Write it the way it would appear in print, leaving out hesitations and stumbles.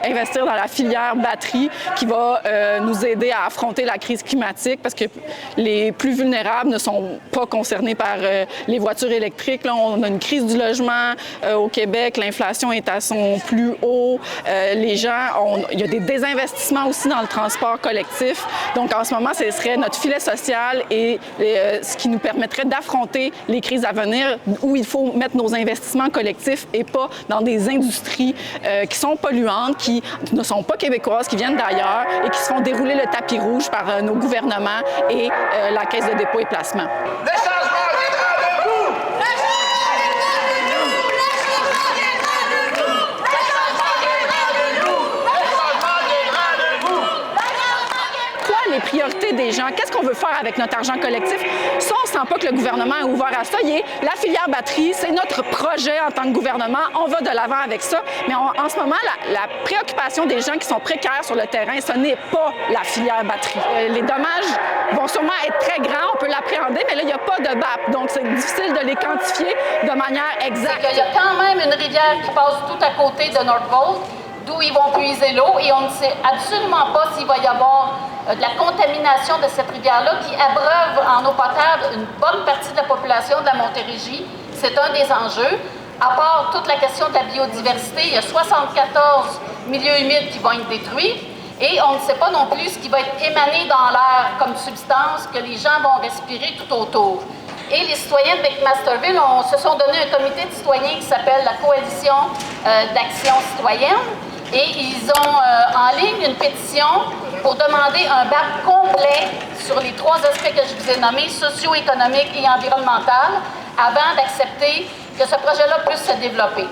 investir dans la filière batterie qui va nous aider à affronter la crise climatique parce que les plus vulnérables ne sont pas concernés par les voitures électriques. Là, on a une crise du logement au Québec, l'inflation est à son plus haut, les gens, il y a des désinvestissements aussi dans le transport collectif. Donc en ce moment, ce serait notre filet social et ce qui nous permettrait d'affronter les crises à venir où il faut mettre nos investissements collectifs et pas dans des industries qui sont polluantes, qui ne sont pas québécoises, qui viennent d'ailleurs et qui se font dérouler le tapis rouge par nos gouvernements et la Caisse de dépôt et placement. Les priorités des gens, qu'est-ce qu'on veut faire avec notre argent collectif? Ça, on ne sent pas que le gouvernement est ouvert à ça. La filière batterie, c'est notre projet en tant que gouvernement. On va de l'avant avec ça. Mais en ce moment, la préoccupation des gens qui sont précaires sur le terrain, ce n'est pas la filière batterie. Les dommages vont sûrement être très grands, on peut l'appréhender, mais là, il n'y a pas de BAP. Donc, c'est difficile de les quantifier de manière exacte. Il y a quand même une rivière qui passe tout à côté de Northvolt, d'où ils vont puiser l'eau, et on ne sait absolument pas s'il va y avoir de la contamination de cette rivière-là qui abreuve en eau potable une bonne partie de la population de la Montérégie. C'est un des enjeux. À part toute la question de la biodiversité, il y a 74 milieux humides qui vont être détruits et on ne sait pas non plus ce qui va être émané dans l'air comme substance que les gens vont respirer tout autour. Et les citoyens de McMasterville se sont donné un comité de citoyens qui s'appelle la Coalition d'action citoyenne. Et ils ont en ligne une pétition pour demander un BAP complet sur les 3 aspects que je vous ai nommés, socio-économique et environnemental, avant d'accepter que ce projet-là puisse se développer.